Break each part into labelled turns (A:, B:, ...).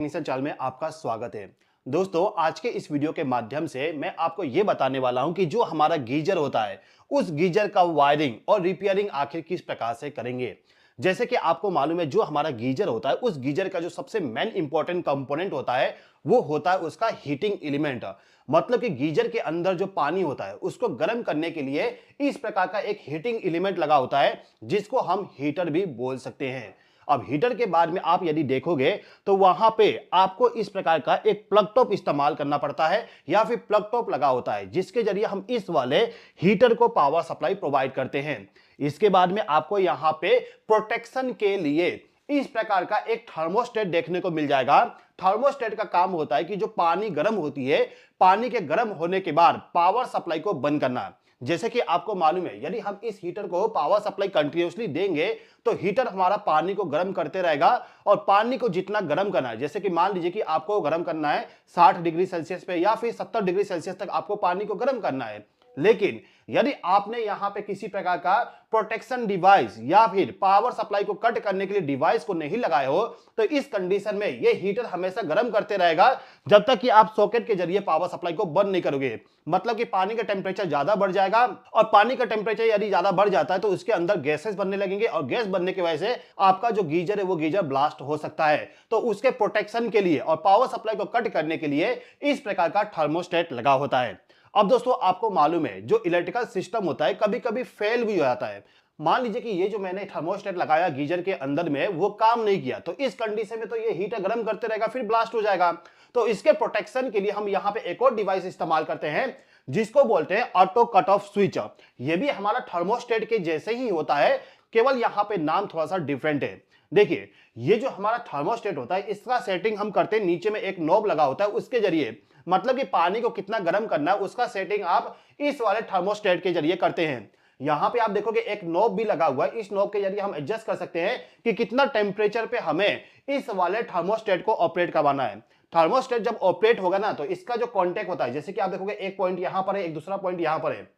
A: Technician channel में आपका स्वागत है। दोस्तों, आज के इस वीडियो के माध्यम से मैं आपको ये बताने वाला हूं कि जो हमारा गीजर होता है उस गीजर का वायरिंग और रिपेयरिंग आखिर किस प्रकार से करेंगे। जैसे कि आपको मालूम है, जो हमारा गीजर होता है उस गीजर का जो सबसे मेन इंपॉर्टेंट कंपोनेंट होता है वो होता है उसका हीटिंग एलिमेंट। मतलब कि गीजर के अंदर जो पानी होता है उसको गर्म करने के लिए इस प्रकार का एक हीटिंग एलिमेंट लगा होता है जिसको हम हीटर भी बोल सकते हैं। अब हीटर के बाद में आप यदि देखोगे तो वहां पे आपको इस प्रकार का एक प्लग टॉप इस्तेमाल करना पड़ता है या फिर प्लग टॉप लगा होता है जिसके जरिए हम इस वाले हीटर को पावर सप्लाई प्रोवाइड करते हैं। इसके बाद में आपको यहां पे प्रोटेक्शन के लिए इस प्रकार का एक थर्मोस्टेट देखने को मिल जाएगा। थर्मोस्टेट का काम होता है कि जो पानी गर्म होती है, पानी के गर्म होने के बाद पावर सप्लाई को बंद करना। जैसे कि आपको मालूम है, यदि हम इस हीटर को पावर सप्लाई कंटिन्यूअसली देंगे तो हीटर हमारा पानी को गर्म करते रहेगा और पानी को जितना गर्म करना है, जैसे कि मान लीजिए कि आपको गर्म करना है 60 डिग्री सेल्सियस पे या फिर 70 डिग्री सेल्सियस तक आपको पानी को गर्म करना है। लेकिन यदि आपने यहां पे किसी प्रकार का प्रोटेक्शन डिवाइस या फिर पावर सप्लाई को कट करने के लिए डिवाइस को नहीं लगाए हो तो इस कंडीशन में ये हीटर हमेशा गर्म करते रहेगा जब तक कि आप सॉकेट के जरिए पावर सप्लाई को बंद नहीं करोगे। मतलब कि पानी का टेम्परेचर ज्यादा बढ़ जाएगा और पानी का टेम्परेचर यदि ज्यादा बढ़ जाता है तो उसके अंदर गैसेस बनने लगेंगे और गैस बनने की वजह से आपका जो गीजर है वो गीजर ब्लास्ट हो सकता है। तो उसके प्रोटेक्शन के लिए और पावर सप्लाई को कट करने के लिए इस प्रकार का थर्मोस्टेट लगा होता है। अब दोस्तों, आपको मालूम है जो इलेक्ट्रिकल सिस्टम होता है कभी कभी फेल भी हो जाता है। मान लीजिए कि ये जो मैंने थर्मोस्टेट लगाया गीजर के अंदर में वो काम नहीं किया तो इस कंडीशन में तो ये हीटर गर्म करते रहेगा, फिर ब्लास्ट हो जाएगा। तो इसके प्रोटेक्शन के लिए हम यहाँ पे एक और डिवाइस इस्तेमाल करते हैं जिसको बोलते हैं ऑटो कट ऑफ स्विच। ये भी हमारा थर्मोस्टेट के जैसे ही होता है, केवल यहाँ पे नाम थोड़ा सा डिफरेंट है। देखिए, ये जो हमारा थर्मोस्टेट होता है इसका सेटिंग हम करते हैं, नीचे में एक नॉब लगा होता है उसके जरिए। मतलब कि पानी को कितना गर्म करना है उसका सेटिंग आप इस वाले थर्मोस्टेट के जरिए करते हैं। यहां पे आप देखोगे एक नॉब भी लगा हुआ है, इस नॉब के जरिए हम एडजस्ट कर सकते हैं कि कितना टेम्परेचर पे हमें इस वाले थर्मोस्टेट को ऑपरेट करवाना है। थर्मोस्टेट जब ऑपरेट होगा ना तो इसका जो कॉन्टेक्ट होता है, जैसे कि आप देखोगे एक पॉइंट यहां पर है, एक दूसरा पॉइंट यहां पर है।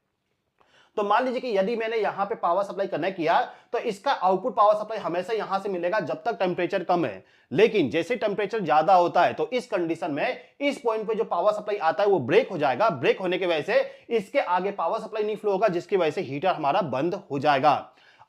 A: तो मान लीजिए कि यदि मैंने यहां पे पावर सप्लाई कनेक्ट किया तो इसका आउटपुट पावर सप्लाई हमेशा यहां से मिलेगा जब तक टेम्परेचर कम है। लेकिन जैसे टेम्परेचर ज्यादा होता है तो इस कंडीशन में इस पॉइंट पे जो पावर सप्लाई आता है वो ब्रेक हो जाएगा। ब्रेक होने की वजह से इसके आगे पावर सप्लाई नहीं फ्लो होगा जिसकी वजह से हीटर हमारा बंद हो जाएगा।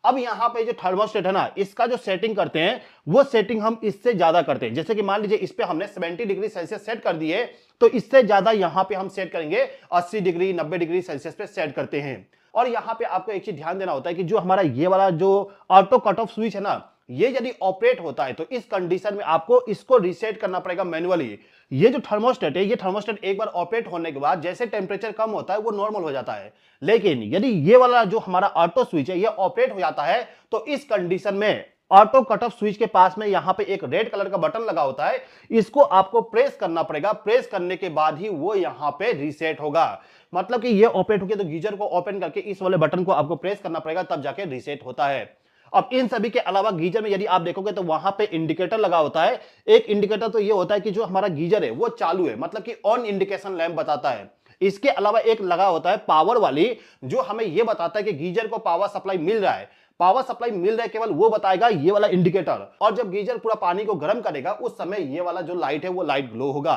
A: अब यहाँ पे जो थर्मोस्टेट है ना, इसका जो सेटिंग करते हैं वो सेटिंग हम इससे ज्यादा करते हैं। जैसे कि मान लीजिए इस पे हमने 70 डिग्री सेल्सियस सेट कर दिए तो इससे ज्यादा यहाँ पे हम सेट करेंगे 80 डिग्री 90 डिग्री सेल्सियस पे सेट करते हैं। और यहाँ पे आपको एक चीज ध्यान देना होता है कि जो हमारा ये वाला जो ऑटो कट ऑफ स्विच है ना, ये यदि ऑपरेट होता है तो इस कंडीशन में आपको इसको रीसेट करना पड़ेगा मैन्युअली। ये जो थर्मोस्टेट है, ये थर्मोस्टेट एक बार ऑपरेट होने के बाद जैसे टेम्परेचर कम होता है वो नॉर्मल हो जाता है। लेकिन यदि ये वाला जो हमारा ऑटो स्विच है ये ऑपरेट हो जाता है तो इस कंडीशन में ऑटो कट ऑफ स्विच के पास में यहां पे एक रेड कलर का बटन लगा होता है, इसको आपको प्रेस करना पड़ेगा। प्रेस करने के बाद ही वो यहां पे रीसेट होगा। मतलब कि ये ऑपरेट हो गया तो गीजर को ओपन करके इस वाले बटन को आपको प्रेस करना पड़ेगा, तब जाके रीसेट होता है। अब इन सभी के अलावा गीजर में यदि आप देखोगे तो वहां पे इंडिकेटर लगा होता है। एक इंडिकेटर तो ये होता है कि जो हमारा गीजर है वो चालू है, मतलब कि ऑन इंडिकेशन लैंप बताता है। इसके अलावा एक लगा होता है पावर वाली, जो हमें यह बताता है कि गीजर को पावर सप्लाई मिल रहा है। पावर सप्लाई मिल रहा है केवल वो बताएगा ये वाला इंडिकेटर। और जब गीजर पूरा पानी को गर्म करेगा उस समय ये वाला जो लाइट है वो लाइट ग्लो होगा।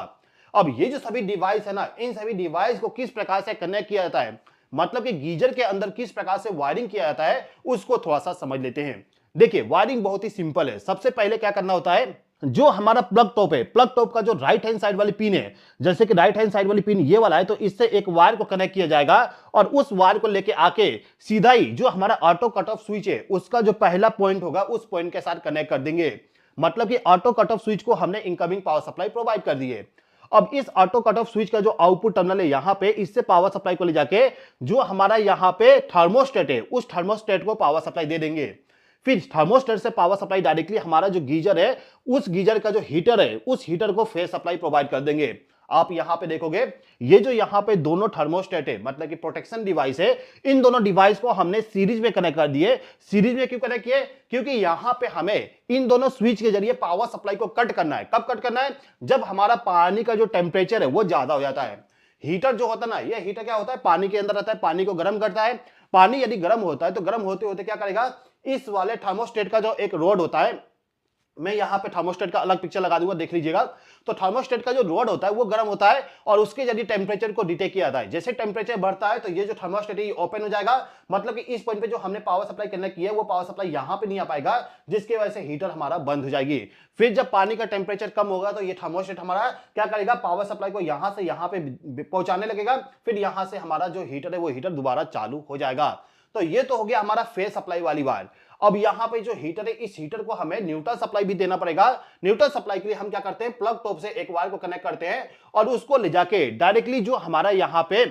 A: अब ये जो सभी डिवाइस है ना, इन सभी डिवाइस को किस प्रकार से कनेक्ट किया जाता है, मतलब कि गीजर के अंदर किस प्रकार से वायरिंग किया जाता है उसको थोड़ा सा समझ लेते हैं। देखिए, वायरिंग बहुत ही सिंपल है। सबसे पहले क्या करना होता है, जो हमारा प्लग टॉप है, प्लग टॉप का जो राइट हैंड साइड वाली पिन है, जैसे कि राइट हैंड साइड वाली पिन ये वाला है तो इससे एक वायर को कनेक्ट किया जाएगा और उस वायर को लेके आके सीधा ही जो हमारा ऑटो कट ऑफ स्विच है उसका जो पहला पॉइंट होगा उस पॉइंट के साथ कनेक्ट कर देंगे। मतलब कि ऑटो कट ऑफ स्विच को हमने इनकमिंग पावर सप्लाई प्रोवाइड कर दी है। अब इस ऑटो कट ऑफ स्विच का जो आउटपुट टर्मिनल है यहां पे, इससे पावर सप्लाई को ले जाके जो हमारा यहां पे थर्मोस्टेट है उस थर्मोस्टेट को पावर सप्लाई दे देंगे। फिर थर्मोस्टेट से पावर सप्लाई डायरेक्टली हमारा जो गीजर है उस गीजर का जो हीटर है उस हीटर को फेस सप्लाई प्रोवाइड कर देंगे। आप यहां पे देखोगे ये जो यहां पे दोनों थर्मोस्टेट है, मतलब कि प्रोटेक्शन डिवाइस है, इन दोनों डिवाइस को हमने सीरीज में कनेक्ट कर दिए। सीरीज में क्यों कनेक्ट किए, क्योंकि यहां पे हमें इन दोनों स्विच के जरिए पावर सप्लाई को कट करना है। कब कट करना है, जब हमारा पानी का जो टेम्परेचर है वो ज्यादा हो जाता है। हीटर जो होता है ना, ये हीटर क्या होता है, पानी के अंदर रहता है, पानी को गर्म करता है। पानी यदि गर्म होता है तो गर्म होते होते क्या करेगा, इस वाले थर्मोस्टेट का जो एक रोड होता है मैं यहाँ पे थर्मोस्टेट का अलग पिक्चर लगा दूंगा, देख लीजिएगा। तो थर्मोस्टेट का जो रोड होता है वो गर्म होता है और उसके यदि टेम्परेचर को डिटेक्ट किया जाता है, जैसे टेम्परेचर बढ़ता है तो ये जो थर्मोस्टेट है ओपन हो जाएगा, मतलब कि इस पॉइंट पे जो हमने पावर सप्लाई कनेक्ट किया है वो पावर सप्लाई यहाँ पे नहीं आ पाएगा, जिसकी वजह से हीटर हमारा बंद हो जाएगी। फिर जब पानी का टेम्परेचर कम होगा तो ये थर्मोस्टेट हमारा क्या करेगा, पावर सप्लाई को यहाँ से यहाँ पे पहुंचाने लगेगा, फिर यहाँ से हमारा जो हीटर है वो हीटर दोबारा चालू हो जाएगा। तो ये तो हो गया हमारा फेस सप्लाई वाली वायर। अब यहाँ पे जो हीटर है इस हीटर को हमें न्यूट्रल सप्लाई भी देना पड़ेगा। न्यूट्रल सप्लाई के लिए हम क्या करते हैं, प्लग टॉप से एक वायर को कनेक्ट करते हैं और उसको ले जाके डायरेक्टली जो हमारा यहाँ पे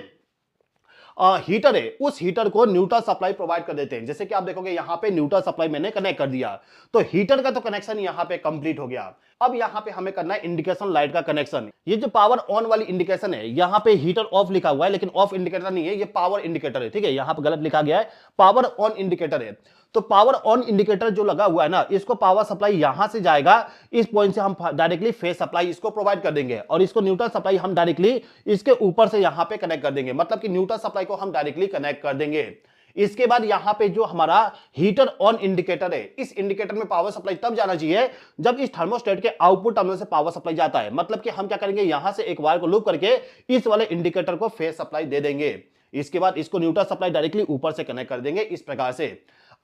A: हीटर है उस हीटर को न्यूट्रल सप्लाई प्रोवाइड कर देते हैं। जैसे कि आप देखोगे यहाँ पे न्यूट्रल सप्लाई मैंने कनेक्ट कर दिया, तो हीटर का तो कनेक्शन यहाँ पे कंप्लीट हो गया। अब यहाँ पे हमें करना है इंडिकेशन लाइट का कनेक्शन। ये जो पावर ऑन वाली इंडिकेशन है, यहाँ पे हीटर ऑफ लिखा हुआ है लेकिन ऑफ इंडिकेटर नहीं है, ये पावर इंडिकेटर है, ठीक है, यहाँ पे गलत लिखा गया है, पावर ऑन इंडिकेटर है। तो पावर ऑन इंडिकेटर जो लगा हुआ है ना, इसको पावर सप्लाई यहां से जाएगा, इस पॉइंट से हम डायरेक्टली फेस सप्लाई इसको प्रोवाइड कर देंगे और इसको न्यूट्रल सप्लाई हम डायरेक्टली इसके ऊपर से यहां पे कनेक्ट कर देंगे, मतलब कि न्यूट्रल सप्लाई को हम डायरेक्टली कनेक्ट कर देंगे। इसके बाद यहां पे जो हमारा हीटर ऑन इंडिकेटर है, इस इंडिकेटर में पावर सप्लाई तब जाना चाहिए जब इस थर्मोस्टेट के आउटपुट टर्मिनल से पावर सप्लाई जाता है, मतलब कि हम क्या करेंगे, यहां से एक वायर को लूप करके इस वाले इंडिकेटर को फेस सप्लाई दे देंगे। इसके बाद इसको न्यूट्रल सप्लाई डायरेक्टली ऊपर से कनेक्ट कर देंगे इस प्रकार से।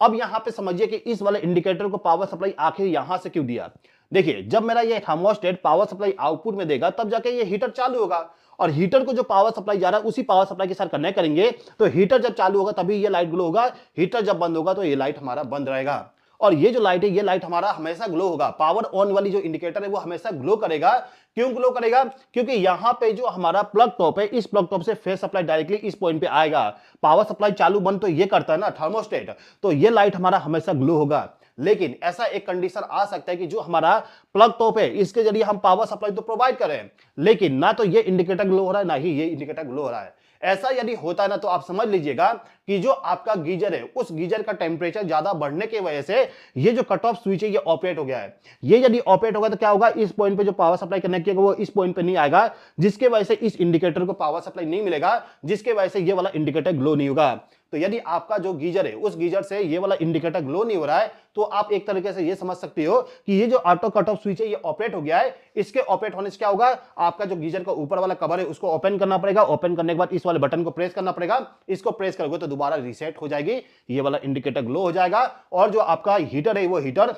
A: अब यहां पे समझिए कि इस वाले इंडिकेटर को पावर सप्लाई आखिर यहां से क्यों दिया। देखिए, जब मेरा ये थर्मोस्टेट पावर सप्लाई आउटपुट में देगा तब जाके ये हीटर चालू होगा, और हीटर को जो पावर सप्लाई जा रहा है उसी पावर सप्लाई के साथ कनेक्ट करेंगे, तो हीटर जब चालू होगा तभी ये लाइट ग्लो होगा, हीटर जब बंद होगा तो ये लाइट हमारा बंद रहेगा। और ये जो लाइट है ये लाइट हमारा हमेशा ग्लो होगा। पावर ऑन वाली जो इंडिकेटर है वो हमेशा ग्लो करेगा। क्यों ग्लो करेगा, क्योंकि यहां पे जो हमारा प्लग टॉप है, इस प्लग टॉप से फेस सप्लाई डायरेक्टली इस पॉइंट पे आएगा। पावर सप्लाई चालू बंद तो ये करता है ना थर्मोस्टेट, तो ये लाइट हमारा हमेशा ग्लो होगा। लेकिन ऐसा एक कंडीशन आ सकता है कि जो हमारा प्लग टॉप है इसके जरिए हम पावर सप्लाई तो प्रोवाइड करें, लेकिन ना तो ये इंडिकेटर ग्लो हो रहा है ना ही ये इंडिकेटर ग्लो हो रहा है। ऐसा यदि होता है ना तो आप समझ लीजिएगा कि जो आपका गीजर है उस गीजर का टेम्परेचर ज्यादा बढ़ने की वजह से ये जो कट ऑफ स्विच है ये ऑपरेट हो गया है। ये यदि ऑपरेट होगा तो क्या होगा, इस पॉइंट पे जो पावर सप्लाई कनेक्ट किया वो इस पॉइंट पे नहीं आएगा, जिसके वजह से इस इंडिकेटर को पावर सप्लाई नहीं मिलेगा, जिसके वजह से ये वाला इंडिकेटर ग्लो नहीं होगा। तो यदि आपका जो गीजर है उस गीजर से ये वाला इंडिकेटर ग्लो नहीं हो रहा है तो आप एक तरीके से ये समझ सकते हो कि ये जो ऑटो कट ऑफ स्विच है ये ऑपरेट हो गया है। इसके ऑपरेट होने से क्या होगा, आपका जो गीजर का ऊपर वाला कवर है उसको ओपन करना पड़ेगा, ओपन करने के बाद इस वाले बटन को प्रेस करना पड़ेगा, इसको प्रेस करोगे तो दोबारा रीसेट हो जाएगी, ये वाला इंडिकेटर ग्लो हो जाएगा और जो आपका हीटर है वो हीटर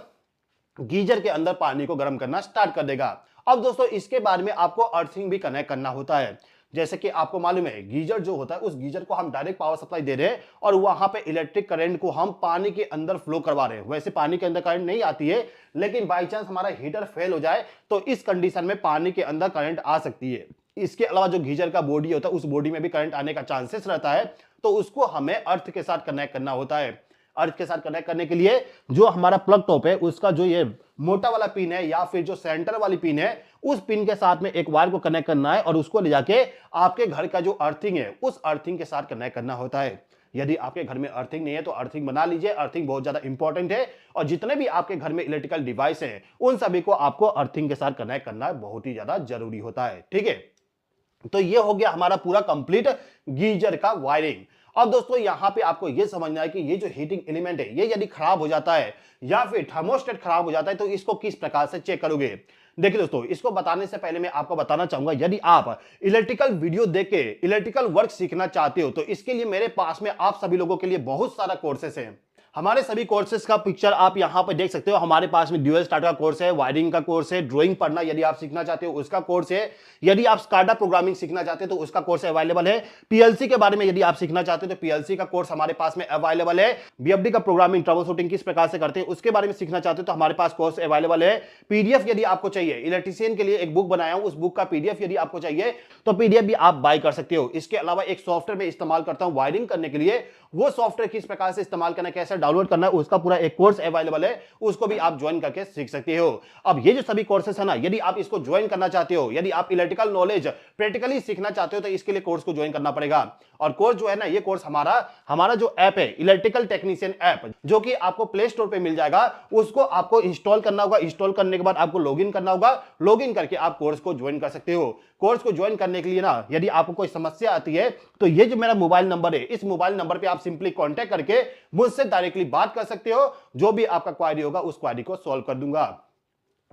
A: गीजर के अंदर पानी को गर्म करना स्टार्ट कर देगा। अब दोस्तों इसके बाद में आपको अर्थिंग भी कनेक्ट करना होता है। जैसे कि आपको मालूम है गीजर जो होता है उस गीजर को हम डायरेक्ट पावर सप्लाई दे रहे हैं और वहां पे इलेक्ट्रिक करंट को हम पानी के अंदर फ्लो करवा रहे हैं। वैसे पानी के अंदर करंट नहीं आती है, लेकिन बाई चांस हमारा हीटर फेल हो जाए तो इस कंडीशन में पानी के अंदर करंट आ सकती है। इसके अलावा जो गीजर का बॉडी होता है उस बॉडी में भी करंट आने का चांसेस रहता है, तो उसको हमें अर्थ के साथ कनेक्ट करना होता है। अर्थ के साथ कनेक्ट करने के लिए जो हमारा प्लग टॉप है उसका जो ये मोटा वाला पिन है या फिर जो सेंटर वाली पिन है उस पिन के साथ में एक वायर को कनेक्ट करना है और उसको ले जाके आपके घर का जो अर्थिंग है उस अर्थिंग के साथ कनेक्ट करना होता है। यदि आपके घर में अर्थिंग नहीं है तो अर्थिंग बना लीजिए, अर्थिंग बहुत ज्यादा इंपॉर्टेंट है और जितने भी आपके घर में इलेक्ट्रिकल डिवाइस हैं उन सभी को आपको अर्थिंग के साथ कनेक्ट करना बहुत ही ज्यादा जरूरी होता है। ठीक है, तो ये हो गया हमारा पूरा कंप्लीट गीजर का वायरिंग। अब दोस्तों यहां पे आपको ये समझना है कि ये जो हीटिंग एलिमेंट है ये यदि खराब हो जाता है या फिर थर्मोस्टेट खराब हो जाता है तो इसको किस प्रकार से चेक करोगे। देखिए दोस्तों, इसको बताने से पहले मैं आपको बताना चाहूंगा, यदि आप इलेक्ट्रिकल वीडियो देख के इलेक्ट्रिकल वर्क सीखना चाहते हो तो इसके लिए मेरे पास में आप सभी लोगों के लिए बहुत सारा कोर्सेस है। हमारे सभी कोर्सेज का पिक्चर आप यहां पर देख सकते हो। हमारे पास में ड्यूअल स्टार्ट का कोर्स है, वायरिंग का कोर्स है, ड्राइंग पढ़ना यदि आप सीखना चाहते हो उसका कोर्स है, यदि आप स्काडा प्रोग्रामिंग सीखना चाहते हो तो उसका कोर्स अवेलेबल है, पीएलसी के बारे में यदि आप सीखना चाहते हो तो पीएलसी का कोर्स हमारे पास में अवेलेबल है, बीएफडी का प्रोग्रामिंग ट्रबल शूटिंग किस प्रकार से करते हैं उसके बारे में सीखना चाहते हो तो हमारे पास कोर्स अवेलेबल है। पीडीएफ यदि आपको चाहिए, इलेक्ट्रीशियन के लिए एक बुक बनाया हूं, उस बुक का पीडीएफ यदि आपको चाहिए तो पीडीएफ भी आप बाय कर सकते हो। इसके अलावा एक सॉफ्टवेयर में इस्तेमाल करता हूं वायरिंग करने के लिए, वो सॉफ्टवेयर किस प्रकार से इस्तेमाल करना, कैसे डाउनलोड करना है उसका पूरा एक कोर्स अवेलेबल है, उसको भी आप ज्वाइन करके सीख सकते हो। अब ये जो सभी कोर्सेस है ना, यदि आप इसको ज्वाइन करना चाहते हो, यदि आप इलेक्ट्रिकल नॉलेज प्रैक्टिकली सीखना चाहते हो तो इसके लिए कोर्स को ज्वाइन करना पड़ेगा। और कोर्स जो है ना, ये कोर्स हमारा जो ऐप है इलेक्ट्रिकल टेक्नीशियन ऐप, जो कि आपको प्ले स्टोर पे मिल जाएगा, उसको आपको इंस्टॉल करना होगा। इंस्टॉल करने के बाद आपको लॉगिन करना होगा, लॉगिन करके आप कोर्स को ज्वाइन कर सकते हो। कोर्स को ज्वाइन करने के लिए ना, यदि आपको कोई समस्या आती है तो ये जो मेरा मोबाइल नंबर है, इस मोबाइल नंबर पे आप सिंपली कांटेक्ट करके मुझसे डायरेक्टली बात कर सकते हो। जो भी आपका क्वेरी होगा उस क्वेरी को सॉल्व कर दूंगा।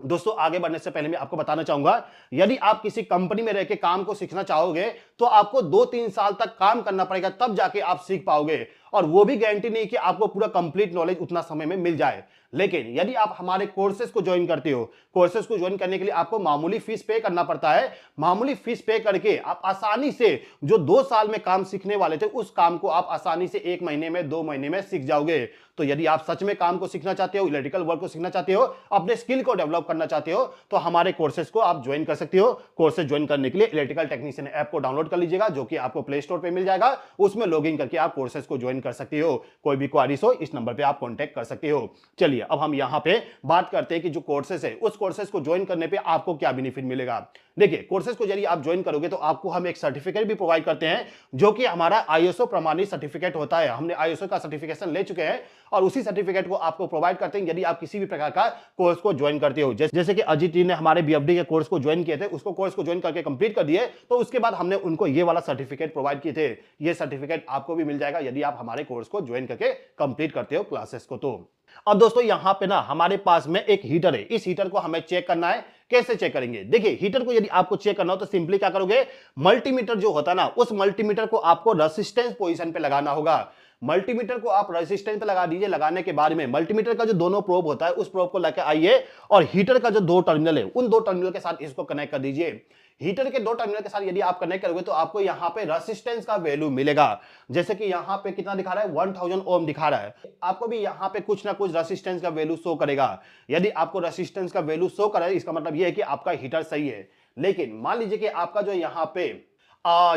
A: दोस्तों आगे बढ़ने से पहले मैं आपको बताना चाहूंगा, यदि आप किसी कंपनी में रह के काम को सीखना चाहोगे तो आपको 2-3 साल तक काम करना पड़ेगा, तब जाके आप सीख पाओगे। और वो भी गारंटी नहीं कि आपको पूरा कंप्लीट नॉलेज उतना समय में मिल जाए। लेकिन यदि आप हमारे कोर्सेज को ज्वाइन करते हो, कोर्सेज को ज्वाइन करने के लिए आपको मामूली फीस पे करना पड़ता है। मामूली फीस पे करके आप आसानी से जो 2 साल में काम सीखने वाले थे उस काम को आप आसानी से 1 महीने में, 2 महीने में सीख जाओगे। तो यदि आप सच में काम को सीखना चाहते हो, इलेक्ट्रिकल वर्क को सीखना चाहते हो, अपने स्किल को डेवलप करना चाहते हो, तो हमारे कोर्सेज को आप ज्वाइन कर सकते हो। कोर्सेज ज्वाइन करने के लिए इलेक्ट्रिकल टेक्नीशियन ऐप को डाउनलोड कर लीजिएगा, जो कि आपको प्ले स्टोर पे मिल जाएगा। उसमें लॉगिन करके आप कोर्सेज को ज्वाइन कर सकते हो। कोई भी क्वारीज हो इस नंबर पे आप कांटेक्ट कर सकते हो। चलिए अब हम यहां पे बात करते हैं कि जो कोर्सेज है उस कोर्सेज को ज्वाइन करने पे आपको क्या बेनिफिट मिलेगा। देखिए, कोर्सेज को यदि आप ज्वाइन करोगे तो आपको हम एक सर्टिफिकेट भी प्रोवाइड करते हैं, जो कि हमारा आईएसओ प्रमाणित सर्टिफिकेट होता है। हमने आईएसओ का सर्टिफिकेशन ले चुके हैं और उसी सर्टिफिकेट को आपको प्रोवाइड करते हैं यदि आप किसी भी प्रकार का कोर्स को ज्वाइन करते हो। जैसे कि अजीत जी ने हमारे बीएफडी के कोर्स को ज्वाइन किए थे, उसको कोर्स को ज्वाइन करके कंप्लीट कर दिए, तो उसके बाद हमने उनको ये वाला सर्टिफिकेट प्रोवाइड किए थे। ये सर्टिफिकेट आपको भी मिल जाएगा यदि आप हमारे कोर्स को ज्वाइन करके कंप्लीट करते हो क्लासेस को। तो अब दोस्तों यहां पे ना हमारे पास में एक हीटर है, इस हीटर को हमें चेक करना है। कैसे चेक करेंगे? देखिए, हीटर को यदि आपको चेक करना हो तो सिंपली क्या करोगे, मल्टीमीटर जो होता है ना, उस मल्टीमीटर को आपको रेजिस्टेंस पोजीशन पे लगाना होगा। मल्टीमीटर को आप रेजिस्टेंस पे लगा दीजिए। लगाने के बाद में मल्टीमीटर का जो दोनों प्रोब होता है उस प्रोब को लेकर आइए और हीटर का जो 2 टर्मिनल है उन 2 टर्मिनल के साथ इसको कनेक्ट कर दीजिए। हीटर के 2 टर्मिनल के साथ यदि आप कनेक्ट करोगे तो आपको यहां पे रेजिस्टेंस का वैल्यू मिलेगा। जैसे कि यहां पे कितना दिखा रहा है, 1000 ओम दिखा रहा है। आपको भी यहां पे कुछ ना कुछ रेजिस्टेंस का वैल्यू शो करेगा। यदि आपको रेजिस्टेंस का वैल्यू शो करे इसका मतलब यह है कि आपका हीटर सही है। लेकिन मान लीजिए कि आपका जो यहां पे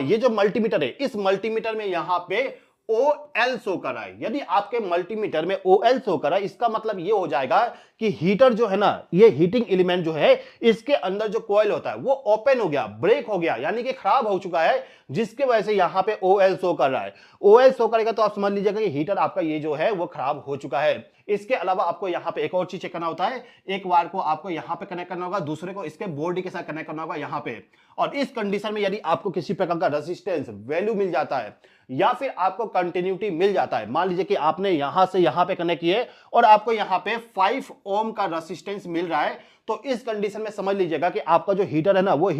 A: ये जो मल्टीमीटर है, इस मल्टीमीटर में यहां पे OL शो कर रहा है। यदि आपके मल्टीमीटर में OL शो कर रहा है, इसका मतलब ये हो जाएगा कि हीटर जो है ना, ये हीटिंग एलिमेंट जो है, इसके अंदर जो कॉइल होता है वो ओपन हो गया, ब्रेक हो गया, यानी कि खराब हो चुका है, जिसके वजह से यहां पे OL शो कर रहा है। OL शो करेगा तो आप समझ लीजिएगा कि हीटर आपका ये जो है वो खराब हो चुका है। इसके अलावा आपको यहां पे एक और चीज चेक करना होता है। एक वायर को आपको यहां पे कनेक्ट करना होगा, दूसरे को इसके बोर्ड के साथ कनेक्ट करना होगा यहां पे। और इस कंडीशन में यदि आपको किसी प्रकार का रेजिस्टेंस वैल्यू मिल जाता है या फिर आपको कंटिन्यूटी मिल जाता है, मान लीजिए कि आपने यहां से यहां पे कनेक्ट किए और आपको यहां पे 5 ओम का रेजिस्टेंस मिल रहा है, तो इस कंडीशन में समझ लीजिएगा कि आपका जो हीटर है ना वो